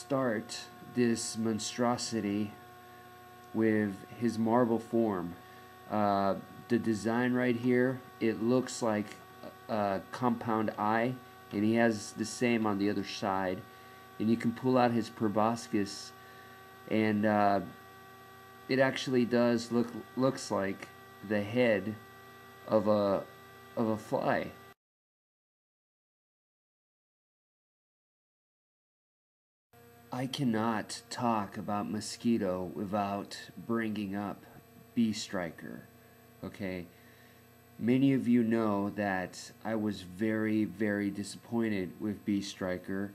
start this monstrosity with his marble form. The design right here, it looks like a compound eye, and he has the same on the other side. And you can pull out his proboscis, and it actually does looks like the head of a fly. I cannot talk about Moskeeto without bringing up Bee Striker. Okay, many of you know that I was very, very disappointed with Bee Striker,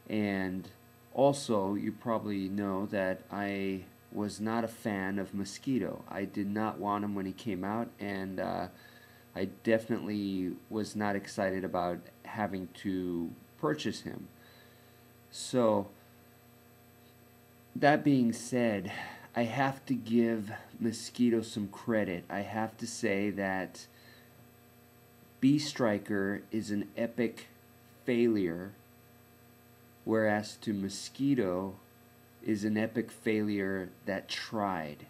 and also you probably know that I was not a fan of Moskeeto. I did not want him when he came out, and I definitely was not excited about having to purchase him. So, that being said, I have to give Moskeeto some credit. I have to say that Bee Striker is an epic failure, whereas to Moskeeto is an epic failure that tried.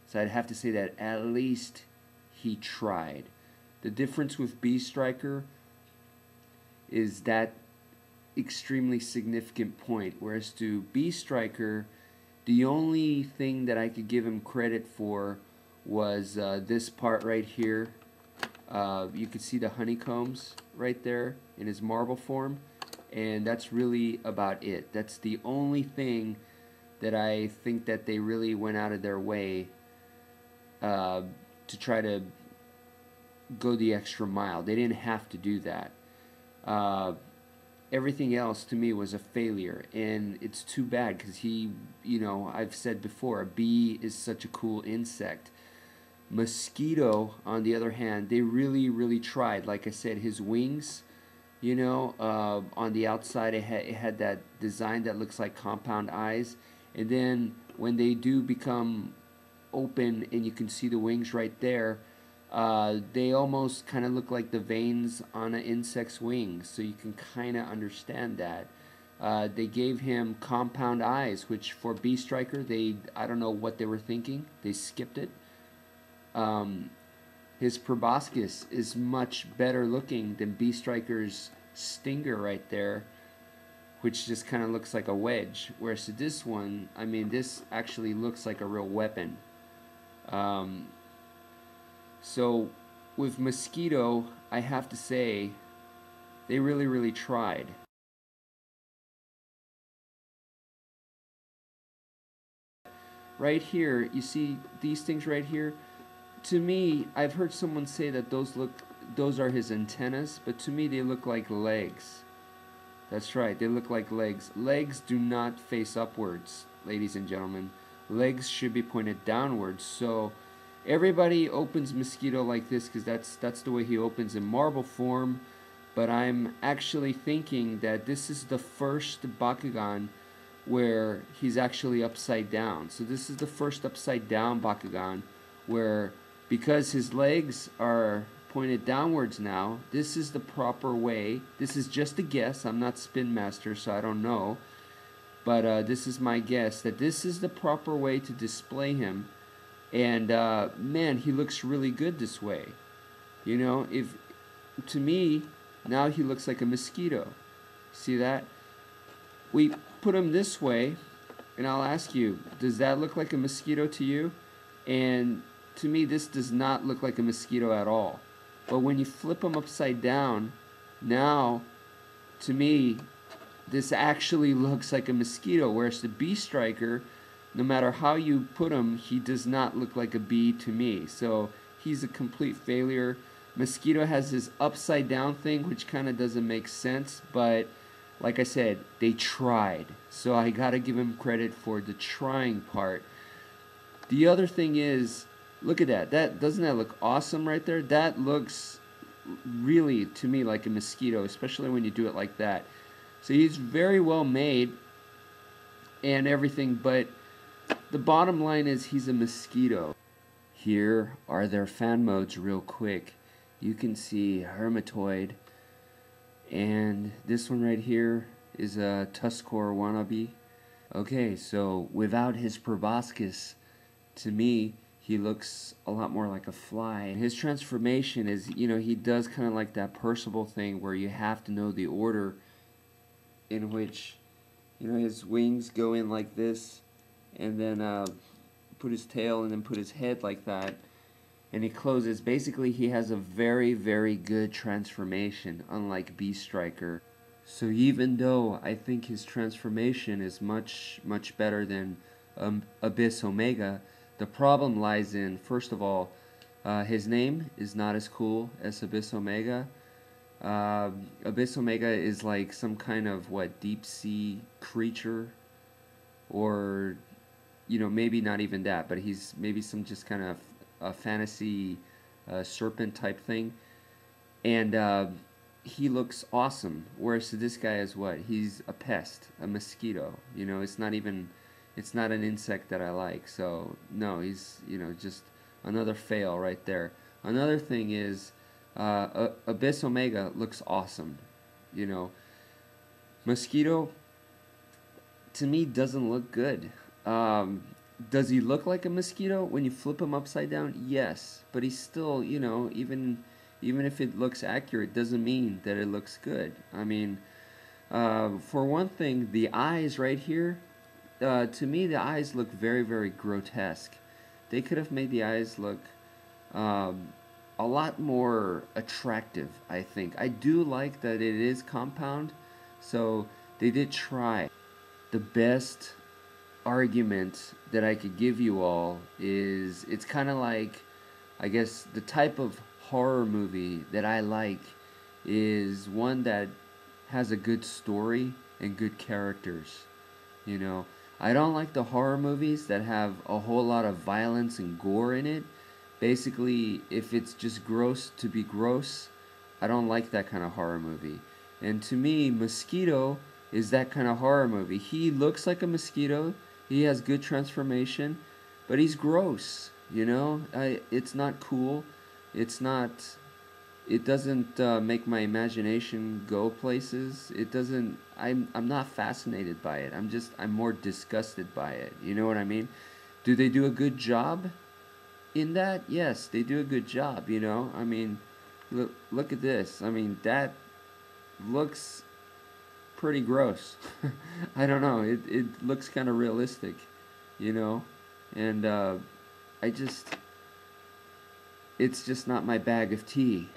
So I'd have to say that at least he tried. The difference with Bee Striker is that extremely significant point, whereas to Bee Striker, the only thing that I could give him credit for was this part right here. You can see the honeycombs right there in his marble form, and that's really about it. That's the only thing that I think that they really went out of their way to try to go the extra mile. They didn't have to do that. Everything else to me was a failure, and it's too bad because he, you know, I've said before, a bee is such a cool insect. Moskeeto, on the other hand, they really, really tried. Like I said, his wings, you know, on the outside it had that design that looks like compound eyes, and then when they do become open and you can see the wings right there, they almost kind of look like the veins on an insect's wings, so you can kind of understand that. They gave him compound eyes, which for Bee Striker, I don't know what they were thinking. They skipped it. His proboscis is much better looking than Bee Striker's stinger right there, which just kind of looks like a wedge. Whereas this one, I mean, this actually looks like a real weapon. So with Moskeeto, I have to say, they really, really tried. Right here, you see these things right here? To me, I've heard someone say that those are his antennas, but to me they look like legs. That's right, they look like legs. Legs do not face upwards, ladies and gentlemen. Legs should be pointed downwards. So everybody opens Moskeeto like this because that's the way he opens in marble form, but I'm actually thinking that this is the first Bakugan where he's actually upside down. So this is the first upside down Bakugan where, because his legs are pointed downwards now, this is the proper way. This is just a guess. I'm not Spin Master, so I don't know. But this is my guess, that this is the proper way to display him. And man, he looks really good this way. You know, to me, now he looks like a Moskeeto. See that? We put him this way, and I'll ask you, does that look like a Moskeeto to you? And to me, this does not look like a Moskeeto at all. But when you flip him upside down, now, to me, this actually looks like a Moskeeto, whereas the Bee Striker, no matter how you put him, he does not look like a bee to me. So he's a complete failure. Moskeeto has this upside down thing, which kind of doesn't make sense, but like I said, they tried. So I gotta give him credit for the trying part. The other thing is, look at that. Doesn't that look awesome right there? That looks really, to me, like a Moskeeto, especially when you do it like that. So he's very well made and everything, but the bottom line is he's a Moskeeto. Here are their fan modes real quick. You can see Hermitoid, and this one right here is a Tuskor wannabe. Okay, so without his proboscis, to me, he looks a lot more like a fly. His transformation is, he does kind of like that Percival thing where you have to know the order in which, his wings go in like this, and then put his tail, and then put his head like that, and he closes. Basically, he has a very, very good transformation, unlike Beast Striker. So even though I think his transformation is much, much better than Abyss Omega, the problem lies in, first of all, his name is not as cool as Abyss Omega. Abyss Omega is like some kind of, deep sea creature, or, maybe not even that, but he's maybe some just kind of a fantasy serpent type thing. And he looks awesome. Whereas this guy is what? He's a pest, a mosquito. It's not even, it's not an insect that I like. So no, he's just another fail right there. Another thing is, Abyss Omega looks awesome. Moskeeto, to me, doesn't look good. Does he look like a mosquito when you flip him upside down? Yes, but he's still, even if it looks accurate, doesn't mean that it looks good. I mean, for one thing, the eyes right here, to me, the eyes look very, very grotesque. They could have made the eyes look a lot more attractive, I think. I do like that it is compound, so they did try. The best argument that I could give you all is, it's kind of like, I guess, the type of horror movie that I like is one that has a good story and good characters. I don't like the horror movies that have a whole lot of violence and gore in it. Basically, if it's just gross to be gross, I don't like that kind of horror movie. And to me, Moskeeto is that kind of horror movie. He looks like a mosquito, he has good transformation, but he's gross. It's not cool. It doesn't make my imagination go places. It doesn't. I'm not fascinated by it. I'm more disgusted by it. You know what I mean? Do they do a good job in that? Yes, they do a good job. I mean, look at this. I mean, that looks pretty gross. I don't know. It looks kind of realistic, and it's just not my bag of tea.